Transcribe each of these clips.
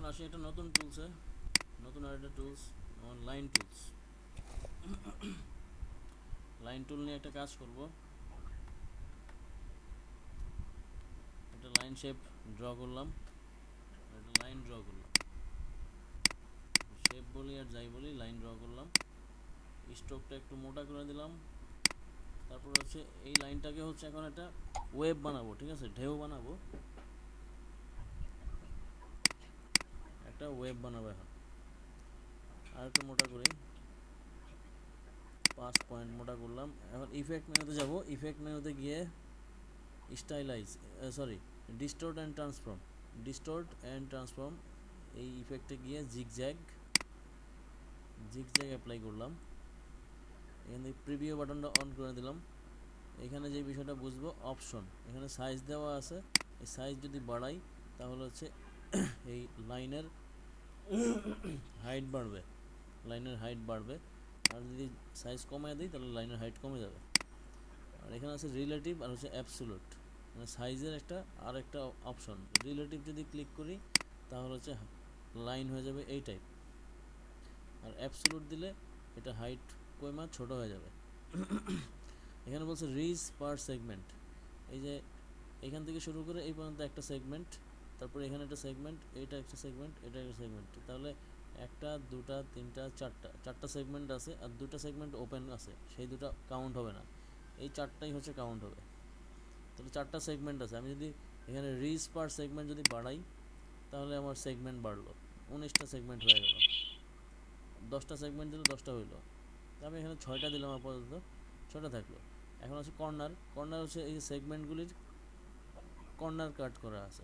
আসি একটা নতুন টুলসে, নতুন আর একটা tools, line tools. Line tool নিয়ে একটা কাজ করব। একটা লাইন শেপ ড্র করলাম, একটা লাইন ড্র করলাম, শেপ বলি আর যাই বলি, লাইন ড্র করলাম। স্ট্রোকটা একটু মোটা করে দিলাম। তারপর হচ্ছে এই লাইনটাকে হচ্ছে এখন একটা ওয়েভ বানাবো, ঠিক আছে, ঢেউ বানাবো, একটা ওয়েভ বানাবো। এখন আর একটু মোটা করি, 5 পয়েন্ট মোটা করলাম। এখন ইফেক্ট মেনুতে যাব, ইফেক্ট মেনুতে গিয়ে stylise, sorry, distort and transform, distort and transform, এই ইফেক্টে গিয়ে জিগজ্যাগ, জিগজ্যাগ অ্যাপ্লাই করলাম। এখান থেকে প্রিভিউ বাটনটা অন করে দিলাম। এখানে যে বিষয়টা বুঝবো, অপশন, এখানে সাইজ দেওয়া আছে, এই সাইজ যদি বাড়াই তাহলে হচ্ছে এই লাইনের হাইট বাড়বে, লাইনের হাইট বাড়বে। আর যদি সাইজ কমায় দিই তাহলে লাইনের হাইট কমে যাবে। আর এখানে আছে রিলেটিভ আর হচ্ছে অ্যাবসোলুট, মানে সাইজের একটা আর একটা অপশন। রিলেটিভ যদি ক্লিক করি তাহলে হচ্ছে লাইন হয়ে যাবে এই টাইপ, আর অ্যাবসোলুট দিলে এটা হাইট কমা ছোট হয়ে যাবে। এখানে বলছে রিচ পার সেগমেন্ট, এই যে এখান থেকে শুরু করে এই পর্যন্ত একটা সেগমেন্ট, তারপরে এখানে একটা সেগমেন্ট, এটা একটা সেগমেন্ট, এটা একটা সেগমেন্ট, তাহলে একটা, দুটা, তিনটা, চারটা সেগমেন্ট আছে, আর দুটা সেগমেন্ট ওপেন আছে, সেই দুটো কাউন্ট হবে না, এই চারটাই হচ্ছে কাউন্ট হবে। তাহলে চারটা সেগমেন্ট আছে, আমি যদি এখানে রিচ পার সেগমেন্ট যদি বাড়াই তাহলে আমার সেগমেন্ট বাড়লো, 19টা সেগমেন্ট হয়ে গেল। 10টা সেগমেন্ট দিলে 10টা হইলো, আমি এখানে 6টা দিলাম, আপাতত 6টা থাকলো। এখন হচ্ছে কর্নার, কর্নার হচ্ছে এই যে সেগমেন্টগুলির কর্নার কাট করা আছে।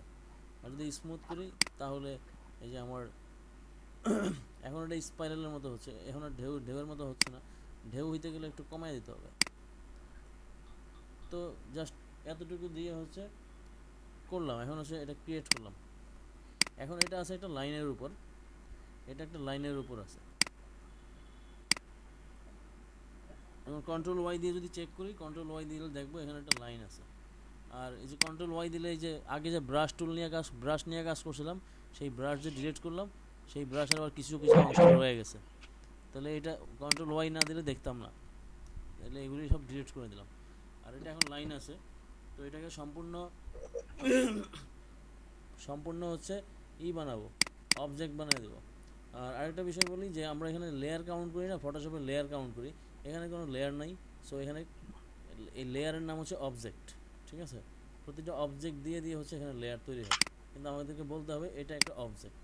আর যদি স্মুথ করি তাহলে এই যে আমার এখন এটা স্পাইরালের মতো হচ্ছে, এখন আর ঢেউয়ের মতো হচ্ছে না, ঢেউ হইতে গেলে একটু কমায় দিতে হবে। তো জাস্ট এতটুকু দিয়ে হচ্ছে করলাম। এখন হচ্ছে এটা ক্রিয়েট করলাম। এখন এটা আছে একটা লাইনের উপর, এটা একটা লাইনের উপর আছে। এবং কন্ট্রোল ওয়াই দিয়ে যদি চেক করি, কন্ট্রোল ওয়াই দিলে দেখবো এখানে একটা লাইন আছে। আর এই যে কন্ট্রোল ওয়াই দিলে এই যে আগে যে ব্রাশ টুল নিয়ে ব্রাশ নিয়ে কাজ করছিলাম, সেই ব্রাশ যে ডিলিট করলাম, সেই ব্রাশের আবার কিছু কিছু অংশ রয়ে গেছে। তাহলে এটা কন্ট্রোল ওয়াই না দিলে দেখতাম না, তাহলে এগুলি সব ডিলিট করে দিলাম। আর এটা এখন লাইন আছে, তো এটাকে সম্পূর্ণ সম্পূর্ণ হচ্ছে বানাবো, অবজেক্ট বানিয়ে দেবো। আর আরেকটা বিষয় বলি যে আমরা এখানে লেয়ার কাউন্ট করি না, ফটোশপে লেয়ার কাউন্ট করি, এখানে কোনো লেয়ার নাই। সো এখানে এই লেয়ারের নাম হচ্ছে অবজেক্ট, ঠিক আছে। প্রতিটা অবজেক্ট দিয়ে দিয়ে হচ্ছে এখানে লেয়ার তৈরি হয়, কিন্তু আমাদেরকে বলতে হবে এটা একটা অবজেক্ট।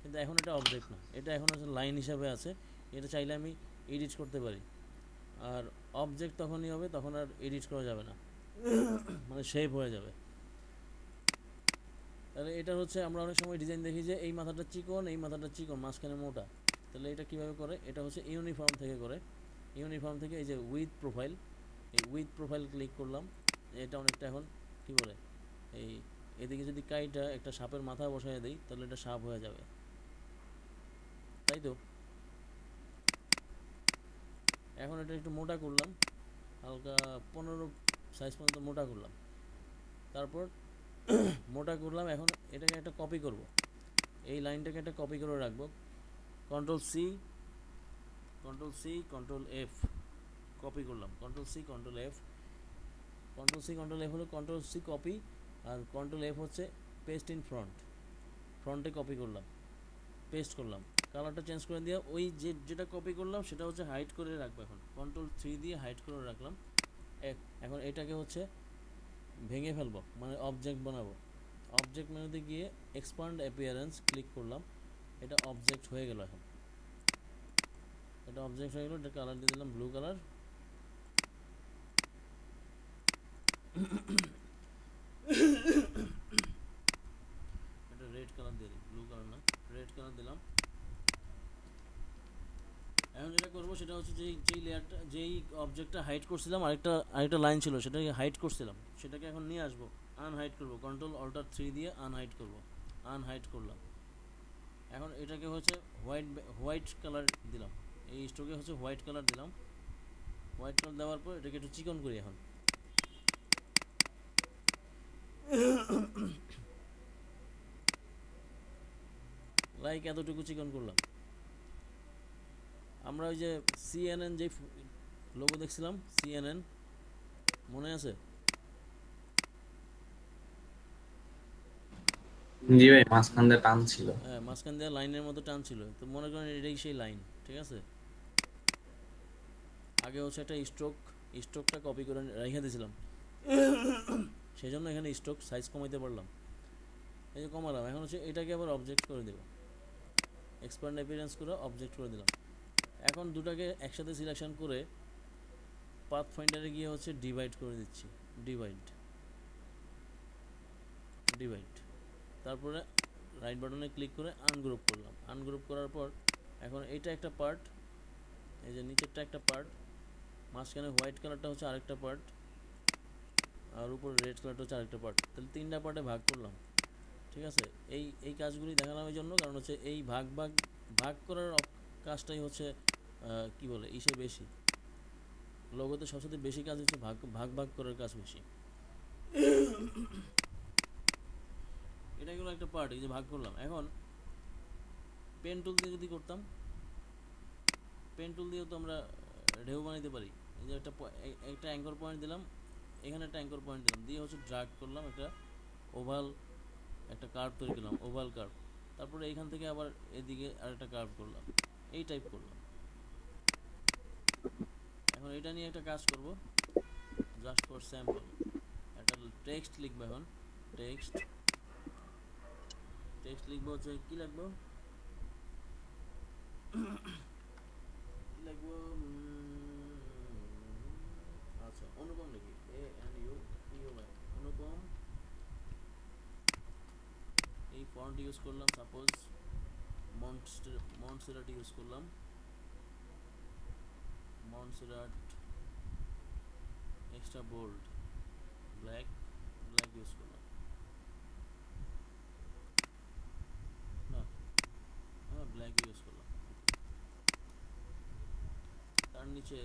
কিন্তু এখন এটা অবজেক্ট না, এটা এখন হচ্ছে লাইন হিসাবে আছে। এটা চাইলে আমি এডিট করতে পারি। আর অবজেক্ট তখনই হবে, তখন আর এডিট করা যাবে না, মানে শেপ হয়ে যাবে। তাহলে এটা হচ্ছে আমরা অনেক সময় ডিজাইন দেখি যে এই মাথাটা চিকন, এই মাথাটা চিকন, মাঝখানে মোটা। তাহলে এটা কিভাবে করে, এটা হচ্ছে ইউনিফর্ম থেকে করে। ইউনিফর্ম থেকে এই যে উইথ প্রোফাইল, এই উইথ প্রোফাইল ক্লিক করলাম। এটা অনেকটা এখন কি বলে, এই এদিকে যদি কাইটা একটা সাপের মাথা বসায় দিই তাহলে এটা সাপ হয়ে যাবে, তাই তো। এখন এটা একটু মোটা করলাম, হালকা 15 সাইজ পর্যন্ত মোটা করলাম। তারপর মোটা করলাম, এখন এটাকে একটা কপি করব, এই লাইনটাকে একটা কপি করে রাখবো। Control C, control C, control F, copy করলাম। Control C, control F, control C, control F হলো কন্ট্রোল সি কপি, আর কন্ট্রোল এফ হচ্ছে পেস্ট ইন ফ্রন্ট, ফ্রন্টে কপি করলাম, পেস্ট করলাম। কালারটা চেঞ্জ করে দিয়ে ওই যেটা কপি করলাম সেটা হচ্ছে হাইড করে রাখবো। এখন কন্ট্রোল 3 দিয়ে হাইড করে রাখলাম। এখন এটাকে হচ্ছে ভেঙে ফেলবো, মানে অবজেক্ট বানাবো। অবজেক্ট মেনুতে গিয়ে এক্সপান্ড অ্যাপিয়ারেন্স ক্লিক করলাম, এটা অবজেক্ট হয়ে গেল। এখন এটা অবজেক্ট হয়ে গেল, এটা কালার দিয়ে দিলাম ব্লু কালার। এটা রেড কালার দিয়ে দিই, ব্লু কালার না, রেড কালার দিলাম। এখন যেটা করবো সেটা হচ্ছে যেই লেয়ারটা, যেই অবজেক্টটা হাইড করছিলাম, আরেকটা লাইন ছিল সেটাকে হাইড করছিলাম, সেটাকে এখন নিয়ে আসবো, আনহাইড করবো। কন্ট্রোল অল্টার 3 দিয়ে আনহাইড করবো, আনহাইড করলাম। এখন এটাকে হচ্ছে হোয়াইট কালার দিলাম, এই স্ট্রোকে হচ্ছে হোয়াইট কালার দিলাম। হোয়াইট কালার দেওয়ার পর এটাকে একটু চিকন করি। এখন লাইক এতটুকু চিকন করলাম। আমরা ওই যে CNN যে লোগো দেখছিলাম, CNN মনে আছে? জি ভাই, মাঝখান দিয়ে টান ছিল। হ্যাঁ, মাঝখান দিয়ে লাইনের মতো টান ছিল, তো মনে করেন এটাই সেই লাইন। ঠিক আছে, আগে হচ্ছে একটা স্ট্রোকটা কপি করে রেখে দিয়েছিলাম, সেই জন্য এখানে স্ট্রোক সাইজ কমাইতে পারলাম। এই যে কমালাম, এখন হচ্ছে এটাকে আবার অবজেক্ট করে দেবো, এক্সপ্যান্ড অ্যাপিয়ারেন্স করে অবজেক্ট করে দিলাম। এখন দুটাকে একসাথে সিলেকশন করে পাথ ফাইন্ডারে গিয়ে হচ্ছে ডিভাইড করে দিচ্ছি, ডিভাইড ডিভাইড। তারপরে রাইট বাটনে ক্লিক করে আনগ্রুপ করলাম, আনগ্রুপ করার পর এখন এটা একটা পার্ট, এই যে নিচেরটা একটা পার্ট, মাঝখানে হোয়াইট কালারটা হচ্ছে আরেকটা পার্ট, আর উপরে রেড কালারটা হচ্ছে আরেকটা পার্ট। তাহলে তিনটা পার্টে ভাগ করলাম। ঠিক আছে, এই কাজগুলি দেখালাম এই জন্য, কারণ হচ্ছে এই ভাগ ভাগ ভাগ করার কাজটাই হচ্ছে কি বলে ইসে বেশি, লোগোতে সবচেয়ে বেশি কাজ হচ্ছে ভাগ ভাগ ভাগ করার কাজ বেশি। এটা গেলো একটা পার্ট, এই যে ভাগ করলাম। এখন পেন টুল দিয়ে যদি করতাম, পেন টুল দিয়েও তো আমরা ঢেউ বানাইতে পারি। এই যে একটা অ্যাঙ্কর পয়েন্ট দিলাম, এখানে একটা অ্যাঙ্কর পয়েন্ট দিলাম, দিয়ে হচ্ছে ড্রাগ করলাম, একটা ওভাল একটা কার্ভ তৈরি করলাম, ওভাল কার্ভ। তারপরে এইখান থেকে আবার এদিকে আরেকটা কার্ভ করলাম, এই টাইপ করলাম। এখন এটা নিয়ে একটা কাজ করব, জাস্ট ফর স্যাম্পল একটা টেক্সট লিখবো। এখন টেক্সট টেক্সট লিখবো হচ্ছে কি লিখবো, কি লিখবো, আচ্ছা অনুপম লিখি, ANUPOM, অনুপম। এই ফন্ট ইউজ করলাম, সাপোজ মন্টসেরাট ইউজ করলাম, Montserrat extra bold, black black use করলাম, না হ্যাঁ ব্ল্যাক ইউজ করলাম। তার নিচে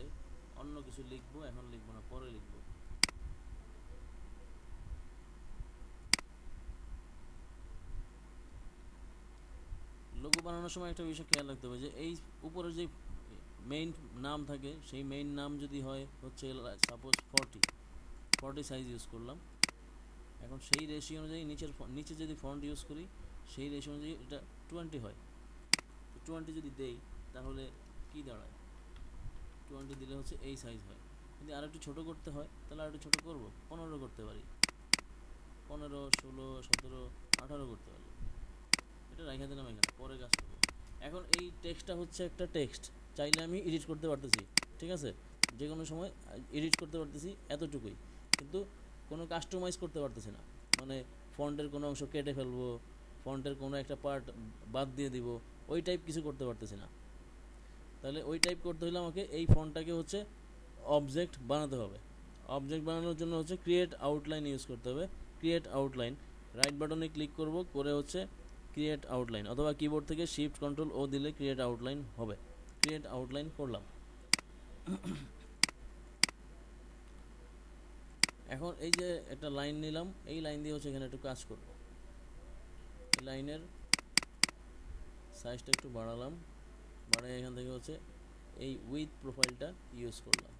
অন্য কিছু লিখবো, এখন লিখবো না, পরে লিখবো। লোগো বানানোর সময় একটা বিষয় খেয়াল রাখতে হবে, যে এই উপরে যে মেইন নাম থাকে, সেই মেইন নাম যদি হয় হচ্ছে সাপোজ 40 সাইজ ইউজ করলাম। এখন সেই রেশিও অনুযায়ী নিচে যদি ফন্ট ইউজ করি, সেই রেশিও অনুযায়ী এটা 20 হয়। তো 20 যদি দেই তাহলে কি দাঁড়ায়, 20 দিলে হচ্ছে এই সাইজ হয়। যদি আর একটু ছোটো করতে হয় তাহলে আর একটু ছোটো করবো, 15 করতে পারি, 15, 16, 17, 18 করতে পারি। এটা রেখে দিলাম, এখানে পরে কাজ করবো। এখন এই টেক্সটটা হচ্ছে একটা টেক্সট, চাইলে আমি এডিট করতে পারতেছি। ঠিক আছে, যে কোনো সময় এডিট করতে পারতেছি, এতটুকুই। কিন্তু কোনো কাস্টমাইজ করতে পারতেছি না, মানে ফন্টের কোনো অংশ কেটে ফেলবো, ফন্টের কোনো একটা পার্ট বাদ দিয়ে দিব, ওই টাইপ কিছু করতে পারতেছি না। তাহলে ওই টাইপ করতে হলে আমাকে এই ফন্টটাকে হচ্ছে অবজেক্ট বানাতে হবে। অবজেক্ট বানানোর জন্য হচ্ছে ক্রিয়েট আউটলাইন ইউজ করতে হবে। ক্রিয়েট আউটলাইন, রাইট বাটনে ক্লিক করব, করে হচ্ছে ক্রিয়েট আউটলাইন, অথবা কিবোর্ড থেকে শিফট কন্ট্রোল ও দিলে ক্রিয়েট আউটলাইন হবে। ক্রিয়েট আউটলাইন করলাম। এখন এই যে একটা লাইন নিলাম, এই লাইন দিয়ে হচ্ছে এখানে একটু কাজ করব। এই লাইনের সাইজটা একটু বাড়ালাম, বাড়াই এখান থেকে হচ্ছে এই উইথ প্রোফাইলটা ইউজ করলাম।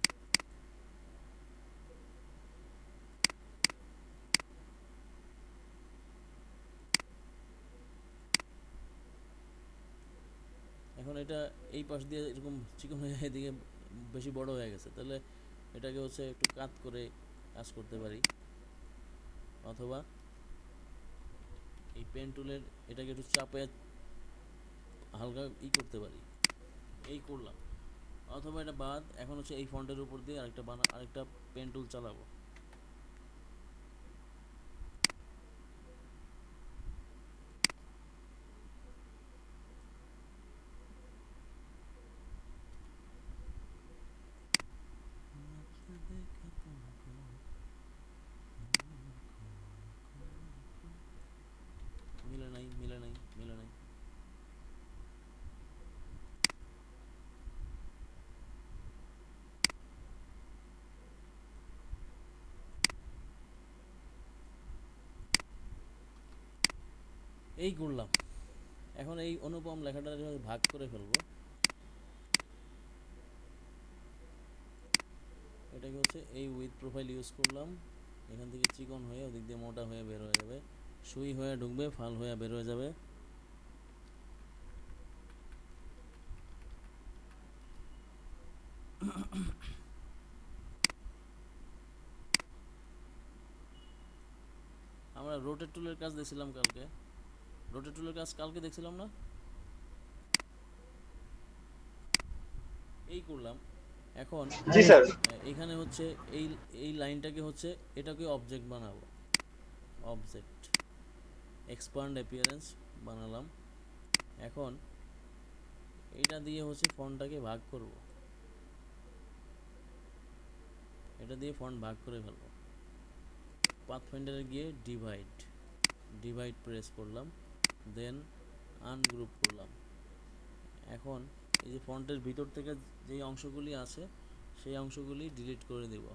এখন এটা এই পাশ দিয়ে এরকম চিকন হয়ে এদিকে বেশি বড় হয়ে গেছে, তাহলে এটাকে হচ্ছে একটু কাট করে কাজ করতে পারি, অথবা এই পেন টুলের এটাকে একটু চাপে হালকা করতে পারি, এই করলাম। অথবা এটা বাদ, এখন হচ্ছে এই ফন্টের উপর দিয়ে আরেকটা পেন টুল চালাবো। মিলে নাই, মিলে নাই, মিলে নাই। এই করলাম। এখন এই অনুপম লেখাটা ভাগ করে ফেলবো, এটাকে হচ্ছে এই উইথ প্রোফাইল ইউজ করলাম, এখান থেকে চিকন হয়ে ওদিক দিয়ে মোটা হয়ে বের হয়ে যাবে, সুই হয়ে ঢুকবে, ফাল হয়ে বের হয়ে যাবে। আমরা রোটেট টুলের কাজ দেখছিলাম কালকে, রোটেট টুলের কাজ কালকে দেখছিলাম না, এই করলাম। এখন জি স্যার। এখানে হচ্ছে এই এই লাইনটাকে হচ্ছে এটাকে অবজেক্ট বানাবো, অবজেক্ট এক্সপান্ড অ্যাপিয়ারেন্স বানালাম। এখন এটা দিয়ে হচ্ছে ফন্টটাকে ভাগ করব, এটা দিয়ে ফন্ট ভাগ করে ফেলবো। পাথফাইন্ডারে গিয়ে ডিভাইড, ডিভাইড প্রেস করলাম, দেন আনগ্রুপ করলাম। এখন এই যে ফন্টের ভিতর থেকে যেই অংশগুলি আছে সেই অংশগুলি ডিলিট করে দেব।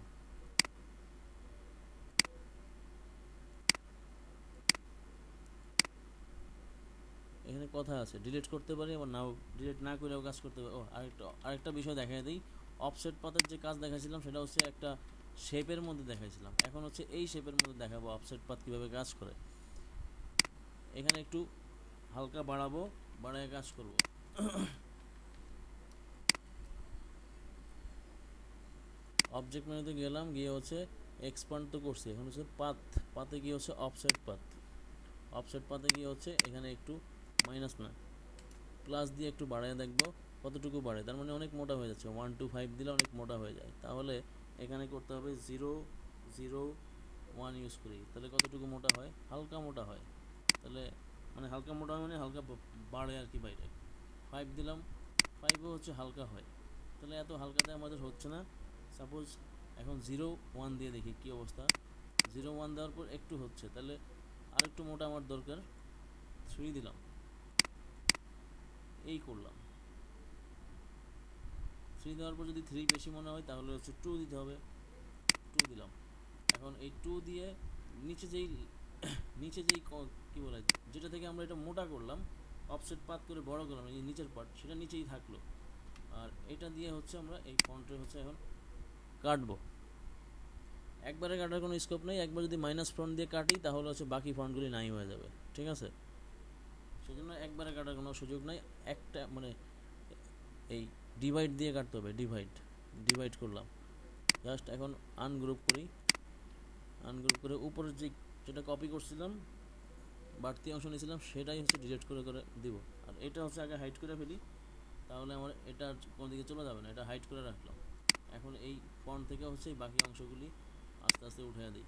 এখানে কথা আছে, ডিলিট করতে পারি আবার নাও, ডিলিট না করেও কাজ করতে পারি। ও আরেকটা বিষয় দেখাই দিই, অফসেট পাতের যে কাজ দেখাইছিলাম সেটা হচ্ছে একটা শেপের মধ্যে দেখাইছিলাম, এখন হচ্ছে এই শেপের মধ্যে দেখাবো অফসেট পাত কীভাবে কাজ করে। এখানে একটু হালকা বাড়াবো, বাড়ায় কাজ করব। অবজেক্ট মেনুতে গেলাম, গিয়ে হচ্ছে এক্সপান্ড তো করছি, এখন হচ্ছে পাথ, পাতে গিয়ে হচ্ছে অফসেট পাথ, অফসেট পাতে গিয়ে হচ্ছে এখানে একটু মাইনাস না প্লাস দিয়ে একটু বাড়ায় দেখবো কতটুকু বাড়ে। তার মানে অনেক মোটা হয়ে যাচ্ছে, 125 দিলে অনেক মোটা হয়ে যায়, তাহলে এখানে করতে হবে 001 ইউজ করি, তাহলে কতটুকু মোটা হয়, হালকা মোটা হয়। তাহলে মানে হালকা মোটা হয় মানে হালকা বাড়ে আর কি, বাইরে 5 দিলাম, 5ও হচ্ছে হালকা হয়, তাহলে এত হালকাতে আমাদের হচ্ছে না। সাপোজ এখন 0-1 দিয়ে দেখি কি অবস্থা, 0-1 দেওয়ার পর একটু হচ্ছে, তাহলে আরেকটু মোটা আমার দরকার, 3 দিলাম, এই করলাম। 3 দেওয়ার পর যদি 3 বেশি মনে হয় তাহলে হচ্ছে 2 দিতে হবে, 2 দিলাম। এখন এই 2 দিয়ে নিচে যেই কী বলে, যেটা থেকে আমরা এটা মোটা করলাম, অফসেট পাত করে বড় করলাম, এই নিচের পার্ট সেটা নিচেই থাকলো। আর এটা দিয়ে হচ্ছে আমরা এই ফন্টে হচ্ছে এখন কাটবো। একবারে কাটার কোনো স্কোপ নেই, একবার যদি মাইনাস ফন্ট দিয়ে কাটি তাহলে হচ্ছে বাকি ফন্টগুলি নাই হয়ে যাবে, ঠিক আছে? সেজন্য একবারে কাটার কোনো সুযোগ নাই, একটা মানে এই ডিভাইড দিয়ে কাটতে হবে, ডিভাইড করলাম। জাস্ট এখন আনগ্রুপ করি, আনগ্রুপ করে উপরের যেটা কপি করছিলাম, বাড়তি অংশ নিয়েছিলাম, সেটাই হচ্ছে ডিলিট করে করে দিব। আর এটা হচ্ছে আগে হাইড করে ফেলি, তাহলে আমার এটা কোনো দিকে চলে যাবে না, এটা হাইড করে রাখলাম। এখন এই ফন্ট থেকে হচ্ছে এই বাকি অংশগুলি আস্তে আস্তে উঠিয়ে দিই।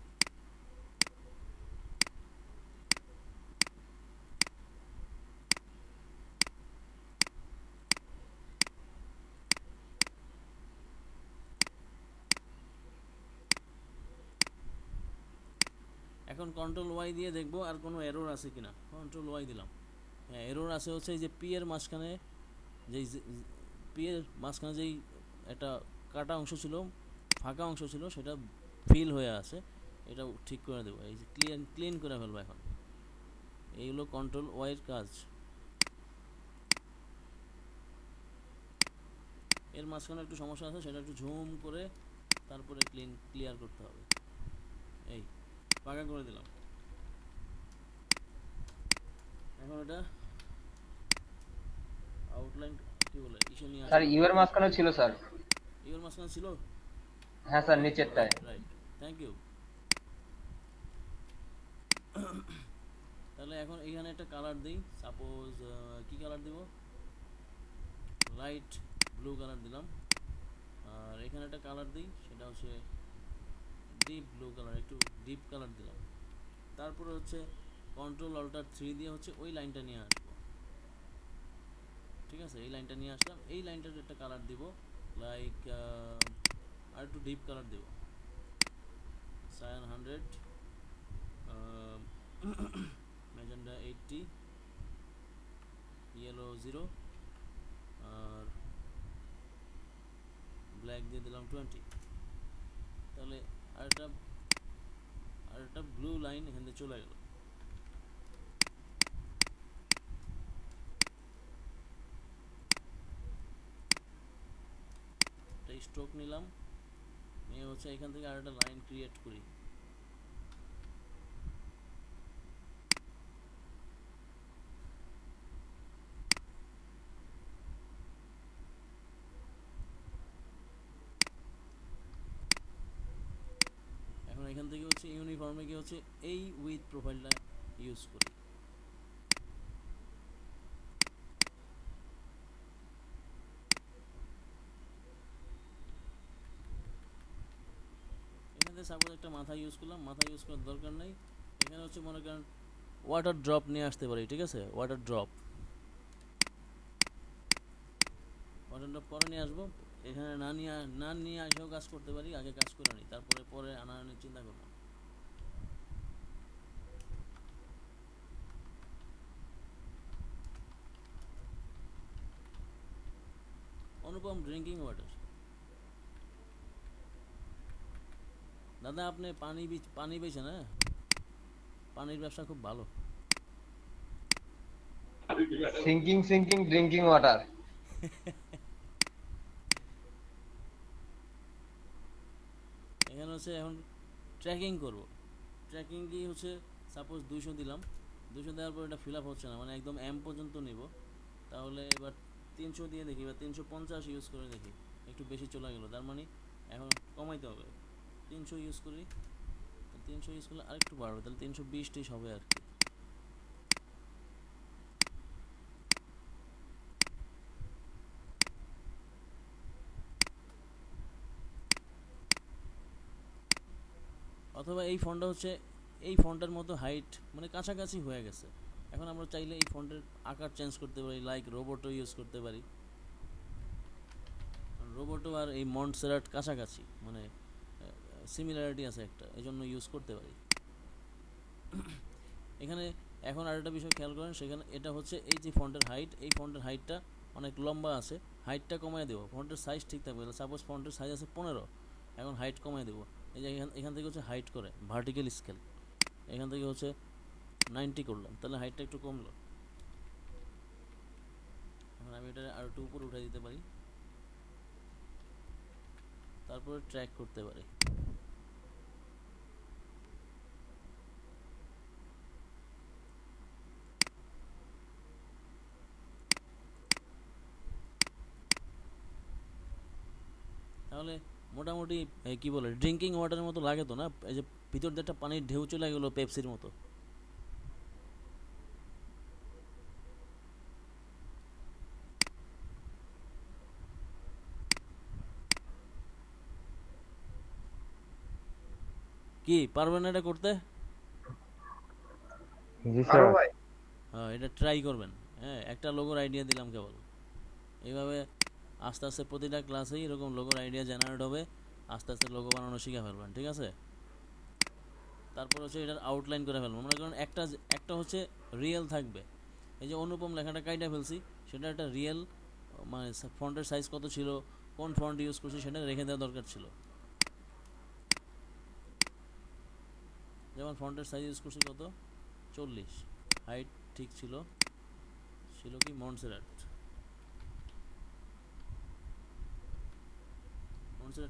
এখন কন্ট্রোল ওয়াই দিয়ে দেখবো আর কোনো এরর আছে কিনা, কন্ট্রোল ওয়াই দিলাম, হ্যাঁ এরর আছে, হচ্ছে এই যে পি এর মাঝখানে যেই একটা কাটা অংশ ছিল, ফাঁকা অংশ ছিল, সেটা ফিল হয়ে আছে, এটা ঠিক করে দেবো, এই যে ক্লিন করে ফেলবো। এখন এইগুলো কন্ট্রোল ওয়াইয়ের কাজ। এর মাঝখানে একটু সমস্যা আছে, সেটা একটু ঝুম করে তারপরে ক্লিয়ার করতে হবে। এই পাকা করে দিলাম। এখন এটা আউটলাইন কি বলে ইসে নিয়ে স্যার আসলাম, ইউ এর মাঝখানে ছিল স্যার। ইওর মাঝখানে ছিল, হ্যাঁ স্যার, নিচেরটায়। Right, thank you. তাহলে এখন এখানে একটা কালার দিই, সাপোজ কি কালার দিব, লাইট ব্লু কালার দিলাম। আর এখানে একটা কালার দিই, সেটা হচ্ছে ডিপ ব্লু কালার, একটু ডিপ কালার দিলাম। তারপরে হচ্ছে কন্ট্রোল অল্টার 3 দিয়ে হচ্ছে ওই লাইনটা নিয়ে আসবো, ঠিক আছে? এই লাইনটা নিয়ে আসলাম, এই লাইনটার একটা কালার দিব, লাইক আর একটু ডিপ কালার দিব, সায়ান 100, ম্যাজেন্ডা 80, ইয়েলো 0, আর ব্ল্যাক দিয়ে দিলাম 20। তাহলে আরেকটা ব্লু লাইন এখান থেকে চলে গেল। স্ট্রোক নিলাম, নিয়ে হচ্ছে এখান থেকে আর একটা লাইন ক্রিয়েট করি। এখন এখান থেকে হচ্ছে ইউনিফর্মে গিয়ে হচ্ছে এই উইথ প্রোফাইলটা ইউজ করি। এখানে সাপোজ একটা মাথা ইউজ করলাম, মাথা ইউজ করার দরকার নেই। এখানে হচ্ছে মনে করেন ওয়াটার ড্রপ নিয়ে আসতে পারি, ঠিক আছে? ওয়াটার ড্রপ পরে নিয়ে আসবো। এখানে না নিয়ে আসেও কাজ করতে পারি, আগে কাজ করে নিই, তারপরে পরে আনার চিন্তা করবো। অনুপম ড্রিঙ্কিং ওয়াটার। দাদা আপনি পানি বেচেন? হ্যাঁ, পানির ব্যবসা খুব ভালো। Sinking drinking water. এখানে হচ্ছে এখন ট্র্যাকিং করব। ট্র্যাকিং কি হচ্ছে সাপোজ 200 দিলাম, 200 দেওয়ার পর এটা ফিল আপ হচ্ছে না, মানে একদম এম পর্যন্ত নিব। তাহলে এবার 300 দিয়ে দেখি, বা 350 ইউজ করে দেখি, একটু বেশি চলে গেলো, তার মানে এখন কমাইতে হবে। 300 ইউজ করি, 300 ইউজ করলে আরেকটু বাড়বে, তাহলে 320 হবে আর কি। অথবা এই ফন্টটা হচ্ছে এই ফন্টের মতো হাইট, মানে কাছাকাছি হয়ে গেছে। এখন আমরা চাইলে এই ফন্টের আকার চেঞ্জ করতে পারি, লাইক রোবটও ইউজ করতে পারি। রোবটও আর এই মন্টসেরাট কাছাকাছি, মানে সিমিলারিটি আছে একটা, এই জন্য ইউজ করতে পারি। এখানে এখন আরেকটা বিষয় খেয়াল করেন, সেখানে এটা হচ্ছে এই যে ফন্টের হাইট, এই ফন্টের হাইটটা অনেক লম্বা আছে, হাইটটা কমায় দেবো, ফন্টের সাইজ ঠিক থাকবে। সাপোজ ফন্টের সাইজ আছে 15, এখন হাইট কমায় দেবো। এই যে এখান থেকে হচ্ছে হাইট করে ভার্টিক্যাল স্কেল, এখান থেকে হচ্ছে 90 করলাম, তাহলে হাইটটা একটু কমলো। এখন আমি এটা আর একটু উপরে উঠে দিতে পারি, তারপরে ট্র্যাক করতে পারি। তাহলে মোটামুটি কি বলে ড্রিঙ্কিং ওয়াটারের মতো লাগে তো না? এই যে ভিতর দিয়ে একটা পানির ঢেউ চলে গেলো পেপসির মতো। কি পারবেন এটা করতে? জি স্যার। হ্যাঁ, এটা ট্রাই করবেন। হ্যাঁ, একটা লোগোর আইডিয়া দিলাম কেবল। এইভাবে আস্তে আস্তে প্রতিটা ক্লাসেই এরকম লোগোর আইডিয়া জেনারেট হবে, আস্তে আস্তে লোগো বানানো শিখে ফেলবেন, ঠিক আছে? তারপর হচ্ছে এটার আউটলাইন করে ফেলবেন। মনে করেন একটা হচ্ছে রিয়েল থাকবে, এই যে অনুপম লেখাটা কাইটা ফেলছি, সেটা একটা রিয়েল, মানে ফন্টের সাইজ কত ছিল, কোন ফন্ট ইউজ করছি সেটা রেখে দেওয়া দরকার ছিল। যেমন ফন্টের সাইজ ইউজ করছি কত, 40, হাইট ঠিক ছিল কি মন্টসেরাট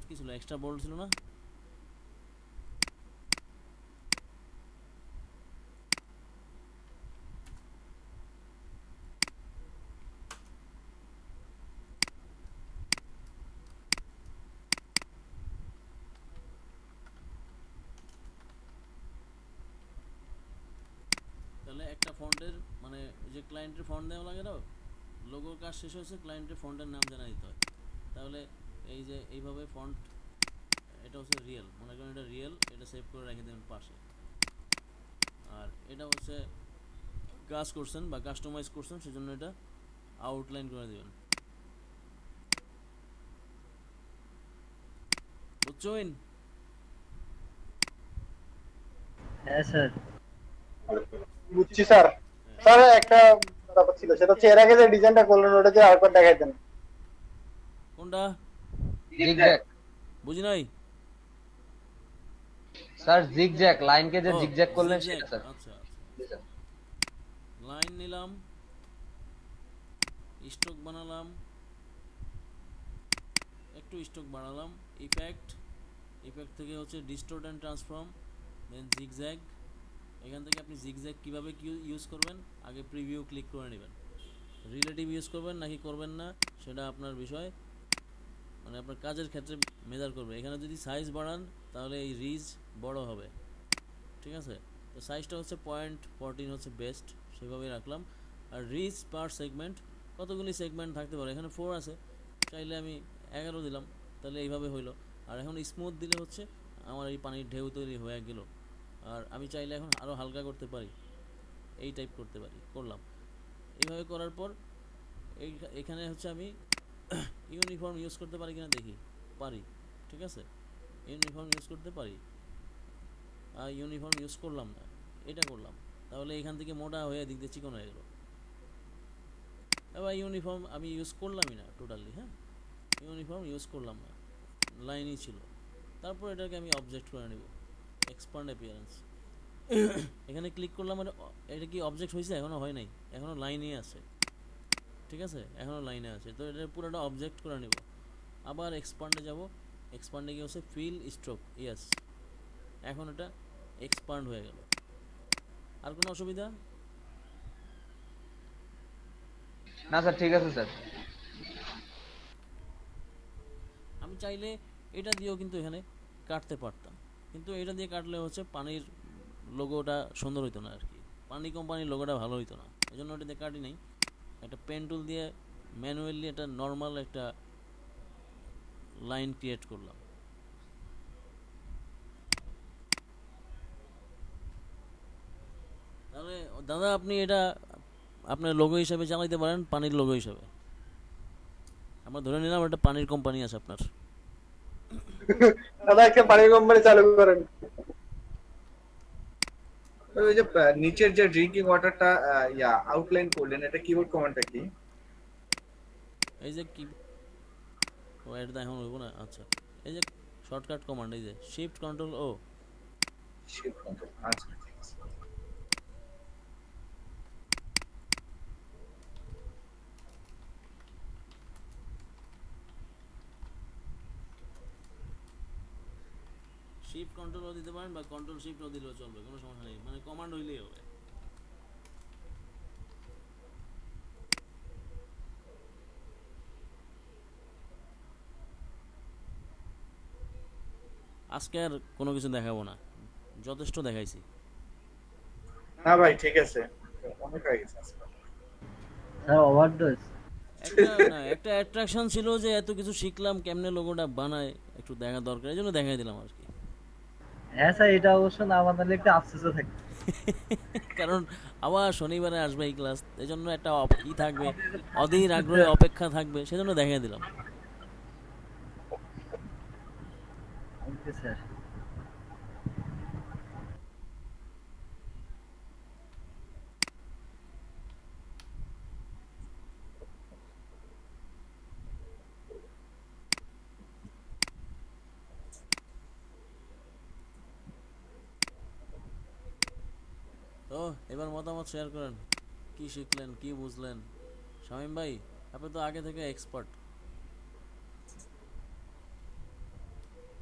কি ছিল, এক্সট্রা বোল্ড ছিল না? তাহলে একটা ফন্টের মানে যে ক্লায়েন্টের ফন্ট দেওয়া লাগে না, লোগোর কাজ শেষ হয়েছে, ক্লায়েন্টের ফন্টের নাম জানা দিতে হয়। তাহলে এই যে এইভাবে ফন্ট, এটা হচ্ছে রিয়েল, মনে করেন এটা রিয়েল, এটা সেভ করে রেখে দেবেন পাশে। আর এটা হচ্ছে কাজ করছেন বা কাস্টমাইজ করছেন, সেজন্য এটা আউটলাইন করে দেবেন। বুঝছেন? হ্যাঁ স্যার। বুঝছি স্যার। স্যার একটা ব্যাপার ছিল, সেটা হচ্ছে এর আগে যে ডিজাইনটা করলেন ওটা যে আরেকবার দেখাই দেন। কোনটা? জিগজ্যাগ বুঝি নাই স্যার, জিগজ্যাগ লাইনকে যে ও, জিগজ্যাগ করলেন zigzag, সেটা স্যার। আচ্ছা আচ্ছা। জি স্যার। লাইন নিলাম, স্ট্রোক বানালাম, একটু স্ট্রোক বাড়ালাম, ইফেক্ট থেকে হচ্ছে ডিস্টোর্ট অ্যান্ড ট্রান্সফর্ম, দেন জিগজ্যাগ। এখান থেকে আপনি জিগজ্যাগ কীভাবে ইউজ করবেন আগে প্রিভিউ ক্লিক করে নেবেন। রিলেটিভ ইউজ করবেন নাকি করবেন না সেটা আপনার বিষয়, মানে আপনার কাজের ক্ষেত্রে মেজার করবে। এখানে যদি সাইজ বাড়ান তাহলে এই রিজ বড় হবে, ঠিক আছে। তো সাইজটা হচ্ছে 0.14 হচ্ছে বেস্ট, সেভাবেই রাখলাম। আর রিজ পার সেগমেন্ট, কতগুলি সেগমেন্ট থাকতে পারে, এখানে 4 আছে, চাইলে আমি 11 দিলাম, তাহলে এইভাবে হইলো। আর এখন স্মুথ দিলে হচ্ছে আমার এই পানির ঢেউ তৈরি হয়ে গেল। আর আমি চাইলে এখন আরও হালকা করতে পারি, এই টাইপ করতে পারি, করলাম। এইভাবে করার পর এখানে হচ্ছে আমি ইউনিফর্ম ইউজ করতে পারি কিনা দেখি, পারি, ঠিক আছে, ইউনিফর্ম ইউজ করতে পারি। আর ইউনিফর্ম ইউজ করলাম না, এটা করলাম, তাহলে এখান থেকে মোটা হয়ে দিক দিয়ে চিকন হয়ে গেল। এবার ইউনিফর্ম আমি ইউজ করলামই না টোটালি, হ্যাঁ, ইউনিফর্ম ইউজ করলাম না, লাইনই ছিল। তারপর এটাকে আমি অবজেক্ট করে নেব, এক্সপান্ড অ্যাপিয়ারেন্স। এখানে ক্লিক করলাম, মানে এটা কি অবজেক্ট হয়েছে? এখনও হয় নাই, এখনও লাইনেই আছে, ঠিক আছে, এখনও লাইনে আছে। তো এটা পুরোটা অবজেক্ট করে নেব। আবার এক্সপান্ডে যাব, এক্সপান্ডে গিয়ে হচ্ছে ফিল স্ট্রোক, ইয়েস, এখন এটা এক্সপান্ড হয়ে গেল। আর কোনো অসুবিধা? না স্যার, ঠিক আছে স্যার। আমি চাইলে এটা দিয়েও কিন্তু এখানে কাটতে পারতাম, কিন্তু এটা দিয়ে কাটলে হচ্ছে পানির লোগোটা সুন্দর হইতো না আর কি, পানি কোম্পানির লোগোটা ভালো হইতো না, এই জন্য ওটা দিয়ে কাটি নেই। একটা পেন টুল দিয়ে ম্যানুয়ালি একটা নর্মাল একটা লাইন ক্রিয়েট করলাম। তাহলে দাদা আপনি এটা আপনার লোগো হিসাবে চালাইতে পারেন, পানির লোগো হিসাবে। আমরা ধরে নিলাম একটা পানির কোম্পানি আছে আপনার। দাদা একটা পানির কোম্পানি চালু করেন। ওই যে নিচের যে ড্রিঙ্কিং ওয়াটারটা আউটলাইন করলেন, এটা কিবোর্ড কমান্ডটা কি? এই যে কি, ও এটা এখন হইব না, আচ্ছা, এই যে শর্টকাট কমান্ড, এই যে শিফট কন্ট্রোল ও। শিফট কন্ট্রোল, আচ্ছা ঠিক আছে। শিফট কন্ট্রোলও দিতে পারেন বা কন্ট্রোল শিফটও দিলেও চলবে, কোনো সমস্যা নেই, মানে কমান্ড হইলেই হবে। আজকে আর কোনো কিছু দেখাবো না, যথেষ্ট দেখাইছি। না ভাই ঠিক আছে, অনেক হয়ে গেছে আজকে। Sir overdose. একটা অ্যাট্রাকশন ছিল যে এত কিছু শিখলাম কেমনে লোগোটা বানায়, একটু দেখা দরকার, এই জন্য দেখাই দিলাম আর কি। হ্যাঁ স্যার, এটা অবশ্য না বানালে একটু আফসোসও থাকে। কারণ আবার শনিবারে আসবে এই ক্লাস, এই জন্য একটা ই থাকবে, অধীর আগ্রহে অপেক্ষা থাকবে, সেজন্য দেখাই দিলাম। Okay sir. তো এবার মতামত শেয়ার করেন, কি শিখলেন, কি বুঝলেন। শামীম ভাই, আপনি তো আগে থেকে এক্সপার্ট,